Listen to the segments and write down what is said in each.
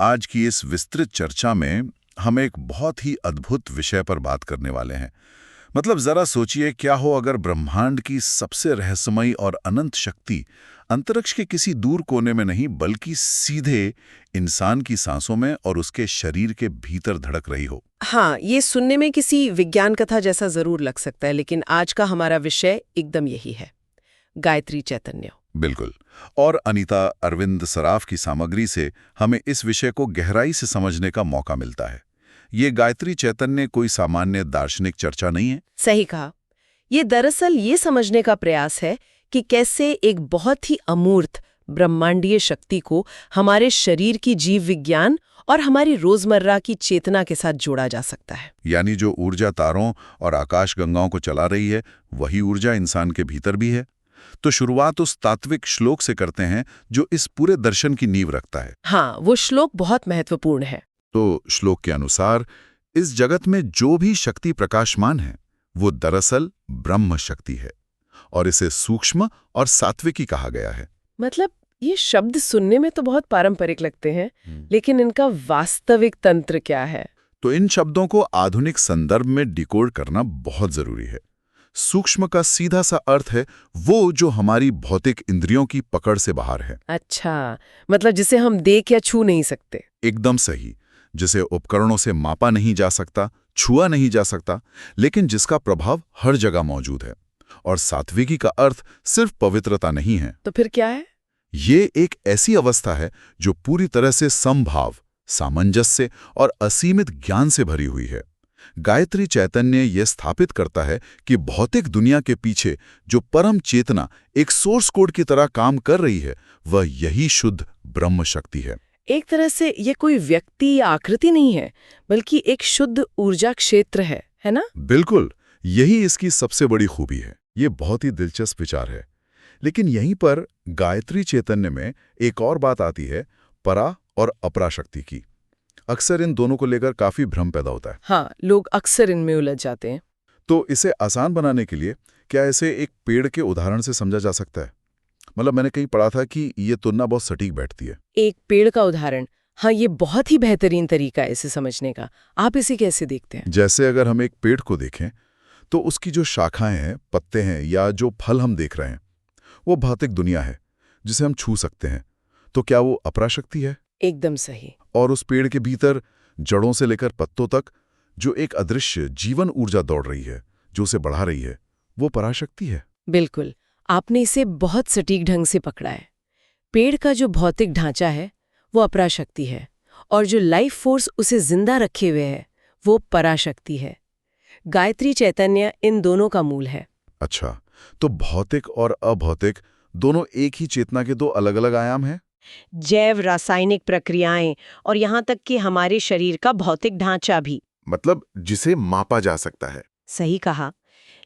आज की इस विस्तृत चर्चा में हम एक बहुत ही अद्भुत विषय पर बात करने वाले हैं। मतलब जरा सोचिए, क्या हो अगर ब्रह्मांड की सबसे रहस्यमयी और अनंत शक्ति अंतरिक्ष के किसी दूर कोने में नहीं, बल्कि सीधे इंसान की सांसों में और उसके शरीर के भीतर धड़क रही हो। हाँ, ये सुनने में किसी विज्ञान कथा जैसा जरूर लग सकता है, लेकिन आज का हमारा विषय एकदम यही है, गायत्री चैतन्य। बिल्कुल। और अनीता अरविंद सराफ की सामग्री से हमें इस विषय को गहराई से समझने का मौका मिलता है। ये गायत्री चैतन्य कोई सामान्य दार्शनिक चर्चा नहीं है। सही कहा। ये दरअसल ये समझने का प्रयास है कि कैसे एक बहुत ही अमूर्त ब्रह्मांडीय शक्ति को हमारे शरीर की जीव विज्ञान और हमारी रोजमर्रा की चेतना के साथ जोड़ा जा सकता है। यानी जो ऊर्जा तारों और आकाशगंगाओं को चला रही है, वही ऊर्जा इंसान के भीतर भी है। तो शुरुआत उस तात्विक श्लोक से करते हैं जो इस पूरे दर्शन की नींव रखता है। हाँ, वो श्लोक बहुत महत्वपूर्ण है। तो श्लोक के अनुसार इस जगत में जो भी शक्ति प्रकाशमान है, वो दरअसल ब्रह्म शक्ति है, और इसे सूक्ष्म और सात्विकी कहा गया है। मतलब ये शब्द सुनने में तो बहुत पारंपरिक लगते हैं, लेकिन इनका वास्तविक तंत्र क्या है? तो इन शब्दों को आधुनिक संदर्भ में डिकोड करना बहुत जरूरी है। सूक्ष्म का सीधा सा अर्थ है वो जो हमारी भौतिक इंद्रियों की पकड़ से बाहर है। अच्छा, मतलब जिसे हम देख या छू नहीं सकते। एकदम सही। जिसे उपकरणों से मापा नहीं जा सकता, छुआ नहीं जा सकता, लेकिन जिसका प्रभाव हर जगह मौजूद है। और सात्विकी का अर्थ सिर्फ पवित्रता नहीं है। तो फिर क्या है? ये एक ऐसी अवस्था है जो पूरी तरह से समभाव, सामंजस्य और असीमित ज्ञान से भरी हुई है। गायत्री चैतन्य यह स्थापित करता है कि भौतिक दुनिया के पीछे जो परम चेतना एक सोर्स कोड की तरह काम कर रही है, वह यही शुद्ध ब्रह्म शक्ति है। एक तरह से ये कोई व्यक्ति या आकृति नहीं है, बल्कि एक शुद्ध ऊर्जा क्षेत्र है ना? बिल्कुल, यही इसकी सबसे बड़ी खूबी है। ये बहुत ही दिलचस्प विचार है। लेकिन यहीं पर गायत्री चैतन्य में एक और बात आती है, परा और अपरा शक्ति की। अक्सर इन दोनों को लेकर काफी भ्रम पैदा होता है। हाँ, लोग अक्सर इनमें उलझ जाते हैं। तो इसे आसान बनाने के लिए क्या इसे एक पेड़ के उदाहरण से समझा जा सकता है? मतलब मैंने कहीं पढ़ा था कि ये तुलना बहुत सटीक बैठती है। एक पेड़ का उदाहरण? हाँ, ये बहुत ही बेहतरीन तरीका है इसे समझने का। आप इसे कैसे देखते हैं? जैसे अगर हम एक पेड़ को देखें तो उसकी जो शाखाएं हैं, पत्ते हैं या जो फल हम देख रहे हैं, वो भौतिक दुनिया है जिसे हम छू सकते हैं। तो क्या वो अपरा शक्ति है? एकदम सही। और उस पेड़ के भीतर जड़ों से लेकर पत्तों तक जो एक अदृश्य जीवन ऊर्जा दौड़ रही है, जो उसे बढ़ा रही है, वो पराशक्ति है। बिल्कुल, आपने इसे बहुत सटीक ढंग से पकड़ा है। पेड़ का जो भौतिक ढांचा है वो अपराशक्ति है, और जो लाइफ फोर्स उसे जिंदा रखे हुए है वो पराशक्ति है। गायत्री चैतन्य इन दोनों का मूल है। अच्छा, तो भौतिक और अभौतिक दोनों एक ही चेतना के दो अलग अलग आयाम हैं? जैव रासायनिक प्रक्रियाएं और यहाँ तक कि हमारे शरीर का भौतिक ढांचा भी। मतलब जिसे मापा जा सकता है। सही कहा।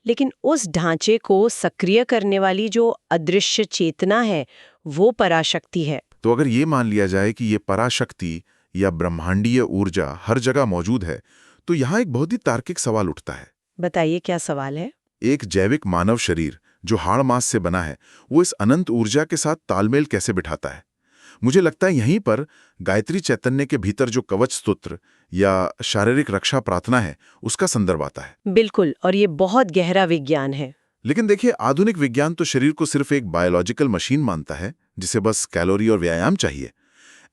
लेकिन उस ढांचे को सक्रिय करने वाली जो अदृश्य चेतना है वो पराशक्ति है। तो अगर ये मान लिया जाए कि ये पराशक्ति या ब्रह्मांडीय ऊर्जा हर जगह मौजूद है, तो यहाँ एक बहुत ही तार्किक सवाल उठता है। बताइए, क्या सवाल है? एक जैविक मानव शरीर जो हाड़ मांस से बना है, वो इस अनंत ऊर्जा के साथ तालमेल कैसे बिठाता है? मुझे लगता है यहीं पर गायत्री चैतन्य के भीतर जो कवच स्तोत्र या शारीरिक रक्षा प्रार्थना है, उसका संदर्भ आता है। बिल्कुल, और ये बहुत गहरा विज्ञान है। लेकिन देखिए, आधुनिक विज्ञान तो शरीर को सिर्फ एक बायोलॉजिकल मशीन मानता है जिसे बस कैलोरी और व्यायाम चाहिए।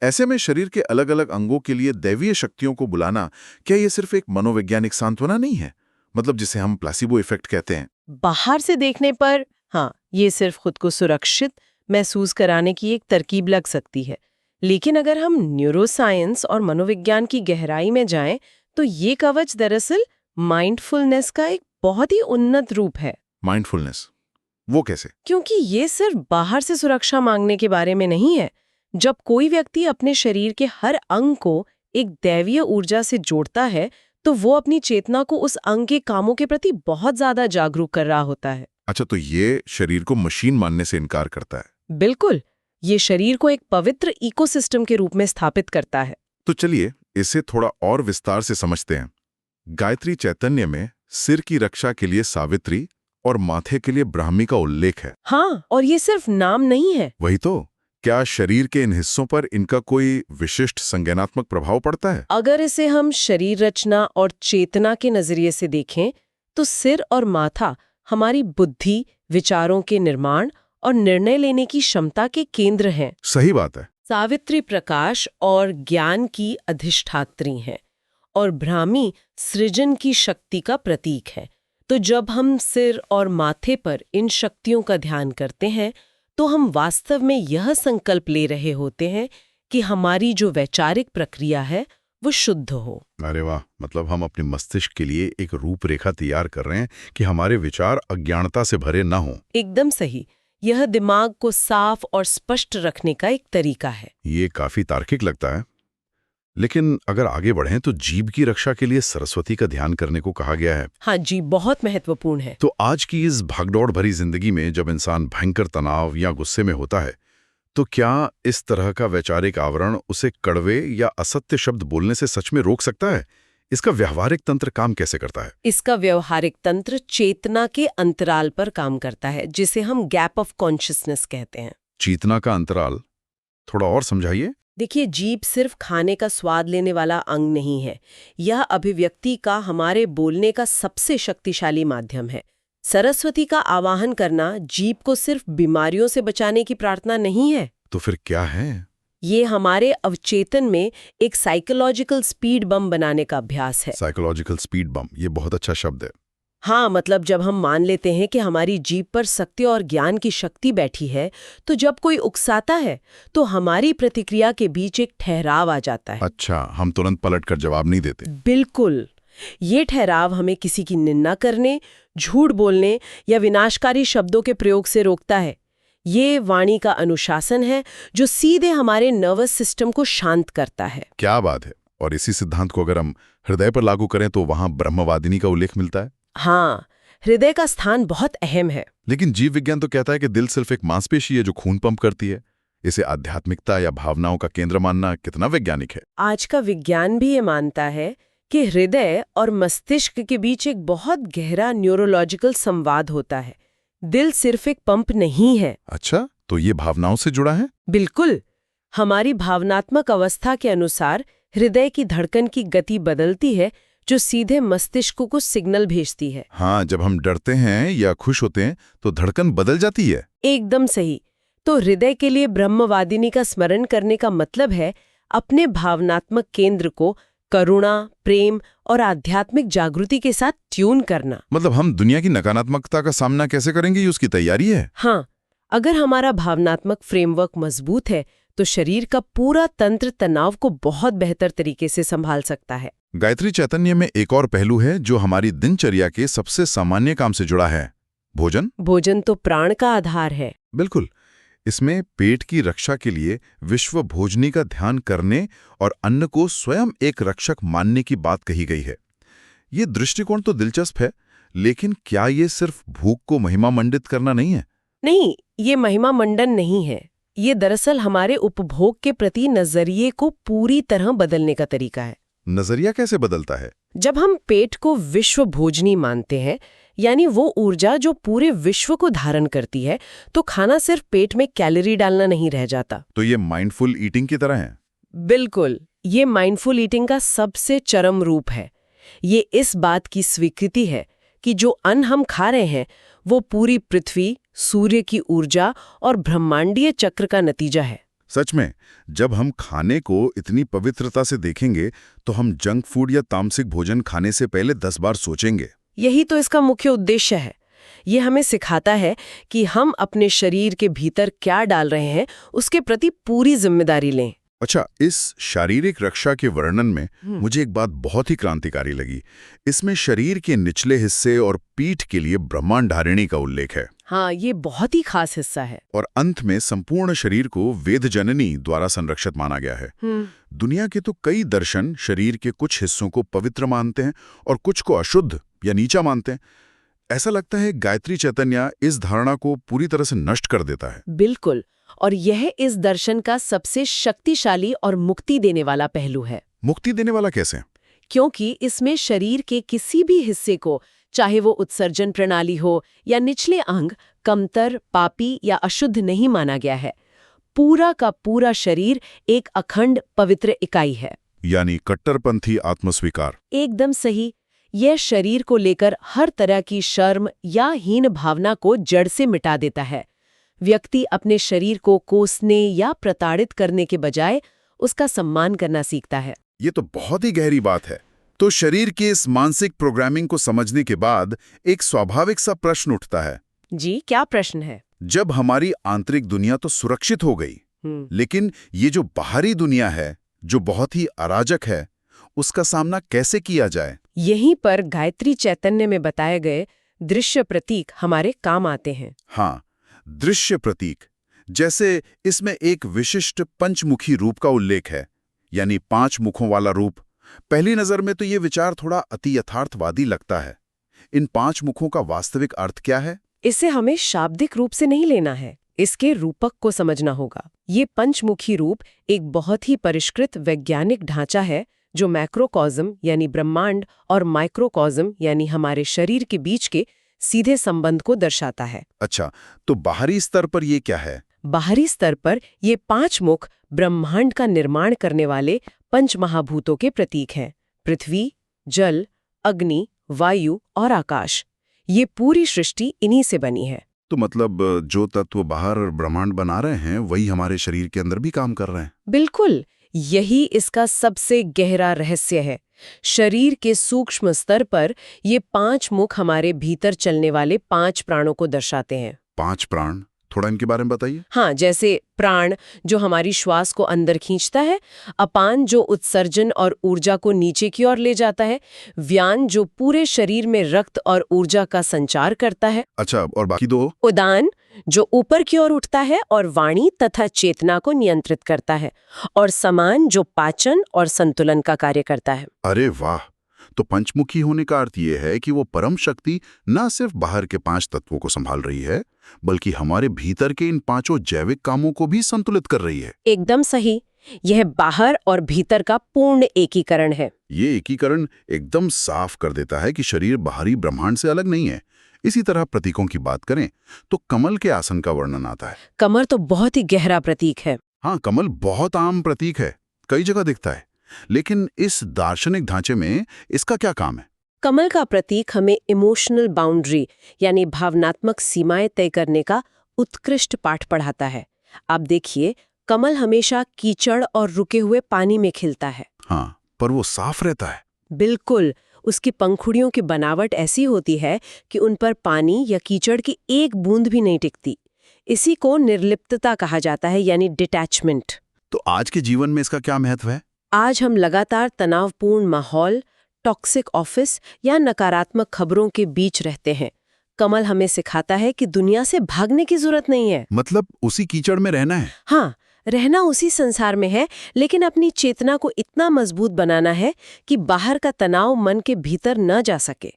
ऐसे में शरीर के अलग अलग अंगों के लिए दैवीय शक्तियों को बुलाना, क्या ये सिर्फ एक मनोवैज्ञानिक सांत्वना नहीं है? मतलब जिसे हम प्लासिबो इफेक्ट कहते हैं। बाहर से देखने पर हाँ, ये सिर्फ खुद को सुरक्षित महसूस कराने की एक तरकीब लग सकती है, लेकिन अगर हम न्यूरोसाइंस और मनोविज्ञान की गहराई में जाएं, तो ये कवच दरअसल माइंडफुलनेस का एक बहुत ही उन्नत रूप है। माइंडफुलनेस, वो कैसे? क्योंकि ये सिर्फ बाहर से सुरक्षा मांगने के बारे में नहीं है। जब कोई व्यक्ति अपने शरीर के हर अंग को एक दैवीय ऊर्जा से जोड़ता है, तो वो अपनी चेतना को उस अंग के कामों के प्रति बहुत ज्यादा जागरूक कर रहा होता है। अच्छा, तो ये शरीर को मशीन मानने से इनकार करता है। बिल्कुल, ये शरीर को एक पवित्र इकोसिस्टम के रूप में स्थापित करता है। तो चलिए इसे थोड़ा और विस्तार से समझते हैं। गायत्री चैतन्य में सिर की रक्षा के लिए सावित्री और माथे के लिए ब्राह्मी का उल्लेख है। हाँ, और ये सिर्फ नाम नहीं है। वही तो, क्या शरीर के इन हिस्सों पर इनका कोई विशिष्ट संज्ञानात्मक प्रभाव पड़ता है? अगर इसे हम शरीर रचना और चेतना के नजरिए से देखें तो सिर और माथा हमारी बुद्धि, विचारों के निर्माण और निर्णय लेने की क्षमता के केंद्र हैं। सही बात है। सावित्री प्रकाश और ज्ञान की अधिष्ठात्री हैं और ब्राह्मी सृजन की शक्ति का प्रतीक है। तो जब हम सिर और माथे पर इन शक्तियों का ध्यान करते हैं तो हम वास्तव में यह संकल्प ले रहे होते हैं कि हमारी जो वैचारिक प्रक्रिया है वो शुद्ध हो। अरे वाह, मतलब हम अपने मस्तिष्क के लिए एक रूपरेखा तैयार कर रहे हैं कि हमारे विचार अज्ञानता से भरे ना हों। एकदम सही। यह दिमाग को साफ और स्पष्ट रखने का एक तरीका है। ये काफी तार्किक लगता है। लेकिन अगर आगे बढ़ें तो जीभ की रक्षा के लिए सरस्वती का ध्यान करने को कहा गया है। हाँ जी, बहुत महत्वपूर्ण है। तो आज की इस भागदौड़ भरी जिंदगी में जब इंसान भयंकर तनाव या गुस्से में होता है तो क्या इस तरह का वैचारिक आवरण उसे कड़वे या असत्य शब्द बोलने से सच में रोक सकता है? इसका व्यावहारिक तंत्र काम कैसे करता है? इसका व्यवहारिक तंत्र चेतना के अंतराल पर काम करता है, जिसे हम गैप ऑफ कॉन्शियसनेस कहते हैं। चेतना का अंतराल थोड़ा और समझाइए। देखिए, जीभ सिर्फ खाने का स्वाद लेने वाला अंग नहीं है। यह अभिव्यक्ति का, हमारे बोलने का सबसे शक्तिशाली माध्यम है। सरस्वती का आवाहन करना जीभ को सिर्फ बीमारियों से बचाने की प्रार्थना नहीं है। तो फिर क्या है? ये हमारे अवचेतन में एक साइकोलॉजिकल स्पीड बम बनाने का अभ्यास है। साइकोलॉजिकल स्पीड बम, ये बहुत अच्छा शब्द है। हाँ, मतलब जब हम मान लेते हैं कि हमारी जीभ पर सत्य और ज्ञान की शक्ति बैठी है, तो जब कोई उकसाता है तो हमारी प्रतिक्रिया के बीच एक ठहराव आ जाता है। अच्छा, हम तुरंत पलटकर जवाब नहीं देते। बिल्कुल। ये ठहराव हमें किसी की निंदा करने, झूठ बोलने या विनाशकारी शब्दों के प्रयोग से रोकता है। ये वाणी का अनुशासन है जो सीधे हमारे नर्वस सिस्टम को शांत करता है। क्या बात है। और इसी सिद्धांत को अगर हम हृदय पर लागू करें तो वहां ब्रह्मवादिनी का उल्लेख मिलता है। हाँ, हृदय का स्थान बहुत अहम है। लेकिन जीव विज्ञान तो कहता है कि दिल सिर्फ एक मांसपेशी है जो खून पंप करती है। इसे आध्यात्मिकता या भावनाओं का केंद्र मानना कितना वैज्ञानिक है? आज का विज्ञान भी ये मानता है कि हृदय और मस्तिष्क के बीच एक बहुत गहरा न्यूरोलॉजिकल संवाद होता है। दिल सिर्फ एक पंप नहीं है। अच्छा, तो ये भावनाओं से जुड़ा है? बिल्कुल। हमारी भावनात्मक अवस्था के अनुसार हृदय की धड़कन की गति बदलती है, जो सीधे मस्तिष्क को सिग्नल भेजती है। हाँ, जब हम डरते हैं या खुश होते हैं तो धड़कन बदल जाती है। एकदम सही। तो हृदय के लिए ब्रह्मवादिनी का स्मरण करने का मतलब है अपने भावनात्मक केंद्र को करुणा, प्रेम और आध्यात्मिक जागृति के साथ ट्यून करना। मतलब हम दुनिया की नकारात्मकता का सामना कैसे करेंगे, ये उसकी तैयारी है। हाँ, अगर हमारा भावनात्मक फ्रेमवर्क मजबूत है तो शरीर का पूरा तंत्र तनाव को बहुत बेहतर तरीके से संभाल सकता है। गायत्री चैतन्य में एक और पहलू है जो हमारी दिनचर्या के सबसे सामान्य काम से जुड़ा है, भोजन। भोजन तो प्राण का आधार है। बिल्कुल। इसमें पेट की रक्षा के लिए विश्व भोजनी का ध्यान करने और अन्न को स्वयं एक रक्षक मानने की बात कही गई है। ये दृष्टिकोण तो दिलचस्प है, लेकिन क्या ये सिर्फ भूख को महिमामंडित करना नहीं है? नहीं, ये महिमा मंडन नहीं है। ये दरअसल हमारे उपभोग के प्रति नजरिए को पूरी तरह बदलने का तरीका है। नजरिया कैसे बदलता है? जब हम पेट को विश्व भोजनी मानते हैं, यानी वो ऊर्जा जो पूरे विश्व को धारण करती है, तो खाना सिर्फ पेट में कैलोरी डालना नहीं रह जाता। तो ये माइंडफुल ईटिंग की तरह है? बिल्कुल, ये माइंडफुल ईटिंग का सबसे चरम रूप है। ये इस बात की स्वीकृति है कि जो अन्न हम खा रहे हैं वो पूरी पृथ्वी, सूर्य की ऊर्जा और ब्रह्मांडीय चक्र का नतीजा है। सच में, जब हम खाने को इतनी पवित्रता से देखेंगे तो हम जंक फूड या तामसिक भोजन खाने से पहले 10 बार सोचेंगे। यही तो इसका मुख्य उद्देश्य है। ये हमें सिखाता है कि हम अपने शरीर के भीतर क्या डाल रहे हैं उसके प्रति पूरी जिम्मेदारी लें। अच्छा, इस शारीरिक रक्षा के वर्णन में मुझे एक बात बहुत ही क्रांतिकारी लगी। इसमें शरीर के निचले हिस्से और पीठ के लिए ब्रह्मांड धारिणी का उल्लेख है। हाँ, ये बहुत ही खास हिस्सा है। और अंत में संपूर्ण शरीर को वेद जननी द्वारा संरक्षित माना गया है। दुनिया के तो कई दर्शन शरीर के कुछ हिस्सों को पवित्र मानते हैं और कुछ को अशुद्ध या नीचा मानते हैं। ऐसा लगता है गायत्री चैतन्य इस धारणा को पूरी तरह से नष्ट कर देता है। बिल्कुल, और यह इस दर्शन का सबसे शक्तिशाली और मुक्ति देने वाला पहलू है। मुक्ति देने वाला कैसे? क्योंकि इसमें शरीर के किसी भी हिस्से को, चाहे वो उत्सर्जन प्रणाली हो या निचले अंग, कमतर, पापी या अशुद्ध नहीं माना गया है। पूरा का पूरा शरीर एक अखंड पवित्र इकाई है। यानी कट्टरपंथी आत्मस्वीकार। एकदम सही। यह शरीर को लेकर हर तरह की शर्म या हीन भावना को जड़ से मिटा देता है। व्यक्ति अपने शरीर को कोसने या प्रताड़ित करने के बजाय उसका सम्मान करना सीखता है। ये तो बहुत ही गहरी बात है। तो शरीर की इस मानसिक प्रोग्रामिंग को समझने के बाद एक स्वाभाविक सा प्रश्न उठता है। जी, क्या प्रश्न है? जब हमारी आंतरिक दुनिया तो सुरक्षित हो गई, लेकिन ये जो बाहरी दुनिया है, जो बहुत ही अराजक है, उसका सामना कैसे किया जाए? यहीं पर गायत्री चैतन्य में बताए गए दृश्य प्रतीक हमारे काम आते हैं। हाँ, दृश्य प्रतीक। जैसे इसमें एक विशिष्ट पंचमुखी रूप का उल्लेख है, यानी 5 मुखों वाला रूप। पहली नजर में तो ये विचार थोड़ा अति यथार्थवादी लगता है। इन 5 मुखों का वास्तविक अर्थ क्या है? इसे हमें शाब्दिक रूप से नहीं लेना है, इसके रूपक को समझना होगा। ये पंचमुखी रूप एक बहुत ही परिष्कृत वैज्ञानिक ढांचा है जो मैक्रोकॉज़म यानी ब्रह्मांड और माइक्रोकॉज़म यानी हमारे शरीर के बीच के सीधे संबंध को दर्शाता है। अच्छा, तो बाहरी स्तर पर ये क्या है? बाहरी स्तर पर ये 5 मुख ब्रह्मांड का निर्माण करने वाले पंचमहाभूतों के प्रतीक हैं। पृथ्वी, जल, अग्नि, वायु और आकाश। ये पूरी सृष्टि इन्हीं से बनी है। तो मतलब जो तत्व बाहर ब्रह्मांड बना रहे हैं वही हमारे शरीर के अंदर भी काम कर रहे हैं। बिल्कुल, यही इसका सबसे गहरा रहस्य है। शरीर के सूक्ष्म स्तर पर ये 5 मुख हमारे भीतर चलने वाले 5 प्राणों को दर्शाते हैं। 5 प्राण, थोड़ा इनके बारे में बताइए। हाँ, जैसे प्राण जो हमारी श्वास को अंदर खींचता है, अपान जो उत्सर्जन और ऊर्जा को नीचे की ओर ले जाता है, व्यान जो पूरे शरीर में रक्त और ऊर्जा का संचार करता है। अच्छा, और बाकी 2? उदान जो ऊपर की ओर उठता है और वाणी तथा चेतना को नियंत्रित करता है, और समान जो पाचन और संतुलन का कार्य करता है। अरे वाह! तो पंचमुखी होने का अर्थ ये है कि वो परम शक्ति न सिर्फ बाहर के 5 तत्वों को संभाल रही है, बल्कि हमारे भीतर के इन 5 जैविक कामों को भी संतुलित कर रही है। एकदम सही। यह बाहर और भीतर का पूर्ण एकीकरण है। ये एकीकरण एकदम साफ कर देता है कि शरीर बाहरी ब्रह्मांड से अलग नहीं है। इसी तरह प्रतीकों की बात करें तो कमल के आसन का वर्णन आता है। कमल तो बहुत ही गहरा प्रतीक है। हाँ, कमल बहुत आम प्रतीक है, कई जगह दिखता है। लेकिन इस दार्शनिक ढांचे में इसका क्या काम है? कमल का प्रतीक हमें इमोशनल बाउंड्री यानी भावनात्मक सीमाएं तय करने का उत्कृष्ट पाठ पढ़ाता है। आप देखिए, कमल हमेशा कीचड़ और रुके हुए पानी में खिलता है। हाँ, पर वो साफ रहता है। बिल्कुल, उसकी पंखुड़ियों की बनावट ऐसी होती है कि उन पर पानी या कीचड़ की एक बूंद भी नहीं टिकती। इसी को निर्लिप्तता कहा जाता है, यानी डिटैचमेंट। तो आज के जीवन में इसका क्या महत्व है? आज हम लगातार तनावपूर्ण माहौल, टॉक्सिक ऑफिस या नकारात्मक खबरों के बीच रहते हैं। कमल हमें सिखाता है कि दुनिया से भागने की जरूरत नहीं है। मतलब उसी कीचड़ में रहना है। हाँ, रहना उसी संसार में है, लेकिन अपनी चेतना को इतना मजबूत बनाना है कि बाहर का तनाव मन के भीतर न जा सके।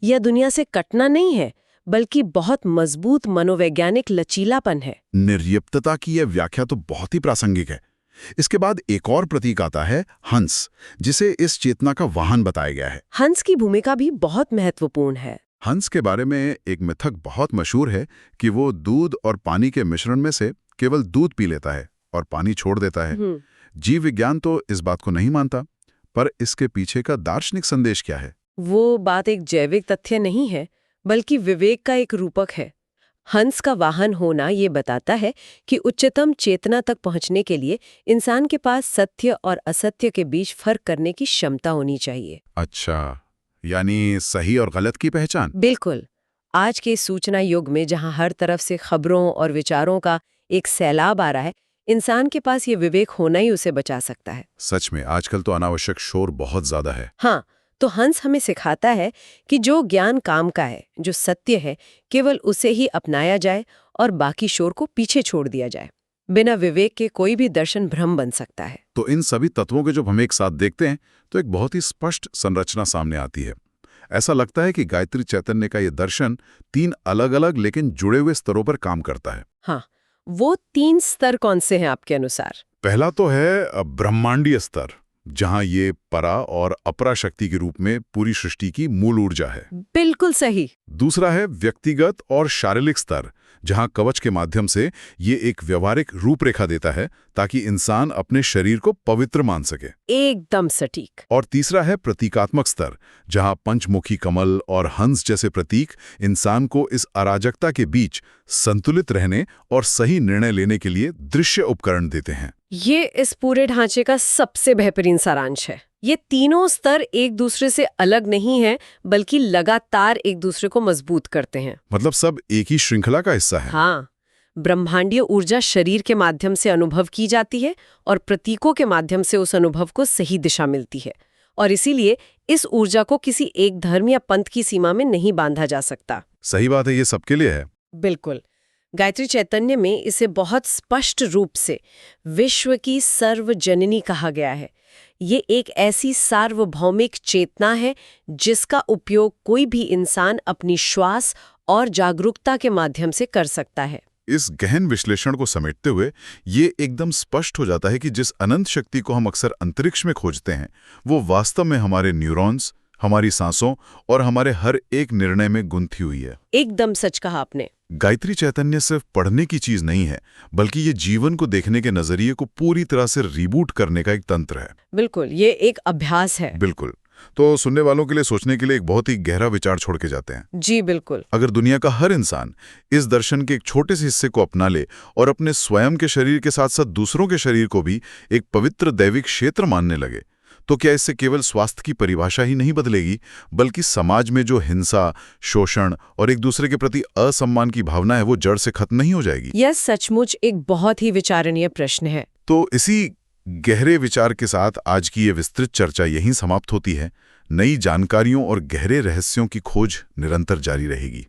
यह दुनिया से कटना नहीं है, बल्कि बहुत मजबूत मनोवैज्ञानिक लचीलापन है। निर्लिप्तता की यह व्याख्या तो बहुत ही प्रासंगिक है। इसके बाद एक और प्रतीक आता है, हंस, जिसे इस चेतना का वाहन बताया गया है। हंस की भूमिका भी बहुत महत्वपूर्ण है। हंस के बारे में एक मिथक बहुत मशहूर है कि वो दूध और पानी के मिश्रण में से केवल दूध पी लेता है और पानी छोड़ देता है। जीव विज्ञान तो इस बात को नहीं मानता, पर इसके पीछे का दार्शनिक संदेश क्या है? वो बात एक जैविक तथ्य नहीं है, बल्कि विवेक का एक रूपक है। हंस का वाहन होना ये बताता है कि उच्चतम चेतना तक पहुंचने के लिए इंसान के पास सत्य और असत्य के बीच फर्क करने की क्षमता होनी चाहिए। अच्छा, यानी सही और गलत की पहचान। बिल्कुल। आज के सूचना युग में जहां हर तरफ से खबरों और विचारों का एक सैलाब आ रहा है, इंसान के पास ये विवेक होना ही उसे बचा सकता है। सच में आजकल तो अनावश्यक शोर बहुत ज्यादा है। हाँ, तो हंस हमें सिखाता है कि जो ज्ञान काम का है, जो सत्य है, केवल उसे ही अपनाया जाए और बाकी शोर को पीछे छोड़ दिया जाए। बिना विवेक के कोई भी दर्शन भ्रम बन सकता है। तो इन सभी तत्वों के जब हम एक साथ देखते हैं तो एक बहुत ही स्पष्ट संरचना सामने आती है। ऐसा लगता है कि गायत्री चैतन्य का ये दर्शन 3 अलग-अलग लेकिन जुड़े हुए स्तरों पर काम करता है। हाँ, वो 3 स्तर कौन से हैं आपके अनुसार? पहला तो है ब्रह्मांडीय स्तर, जहां ये परा और अपरा शक्ति के रूप में पूरी सृष्टि की मूल ऊर्जा है। बिल्कुल सही। दूसरा है व्यक्तिगत और शारीरिक स्तर, जहां कवच के माध्यम से ये एक व्यवहारिक रूपरेखा देता है ताकि इंसान अपने शरीर को पवित्र मान सके। एकदम सटीक। और तीसरा है प्रतीकात्मक स्तर, जहां पंचमुखी कमल और हंस जैसे प्रतीक इंसान को इस अराजकता के बीच संतुलित रहने और सही निर्णय लेने के लिए दृश्य उपकरण देते हैं। ये इस पूरे ढांचे का सबसे बेहतरीन सारांश है। ये तीनों स्तर एक दूसरे से अलग नहीं हैं, बल्कि लगातार एक दूसरे को मजबूत करते हैं। मतलब सब एक ही श्रृंखला का हिस्सा है। हाँ, ब्रह्मांडीय ऊर्जा शरीर के माध्यम से अनुभव की जाती है और प्रतीकों के माध्यम से उस अनुभव को सही दिशा मिलती है। और इसीलिए इस ऊर्जा को किसी एक धर्म या पंथ की सीमा में नहीं बांधा जा सकता। सही बात है, ये सबके लिए है। बिल्कुल। गायत्री चैतन्य में इसे बहुत स्पष्ट रूप से विश्व की सर्वजननी कहा गया है। ये एक ऐसी सार्वभौमिक चेतना है जिसका उपयोग कोई भी इंसान अपनी श्वास और जागरूकता के माध्यम से कर सकता है। इस गहन विश्लेषण को समेटते हुए ये एकदम स्पष्ट हो जाता है कि जिस अनंत शक्ति को हम अक्सर अंतरिक्ष में खोजते हैं, वो वास्तव में हमारे न्यूरॉन्स, हमारी सांसों और हमारे हर एक निर्णय में गुंथी हुई है। एकदम सच कहा आपने। गायत्री चैतन्य सिर्फ पढ़ने की चीज नहीं है, बल्कि ये जीवन को देखने के नजरिए को पूरी तरह से रिबूट करने का एक तंत्र है। बिल्कुल, ये एक अभ्यास है। बिल्कुल। तो सुनने वालों के लिए सोचने के लिए एक बहुत ही गहरा विचार छोड़ के जाते हैं। जी बिल्कुल। अगर दुनिया का हर इंसान इस दर्शन के एक छोटे से हिस्से को अपना ले और अपने स्वयं के शरीर के साथ साथ दूसरों के शरीर को भी एक पवित्र दैविक क्षेत्र मानने लगे, तो क्या इससे केवल स्वास्थ्य की परिभाषा ही नहीं बदलेगी, बल्कि समाज में जो हिंसा, शोषण और एक दूसरे के प्रति असम्मान की भावना है, वो जड़ से खत्म नहीं हो जाएगी? यह सचमुच एक बहुत ही विचारणीय प्रश्न है। तो इसी गहरे विचार के साथ आज की ये विस्तृत चर्चा यहीं समाप्त होती है। नई जानकारियों और गहरे रहस्यों की खोज निरंतर जारी रहेगी।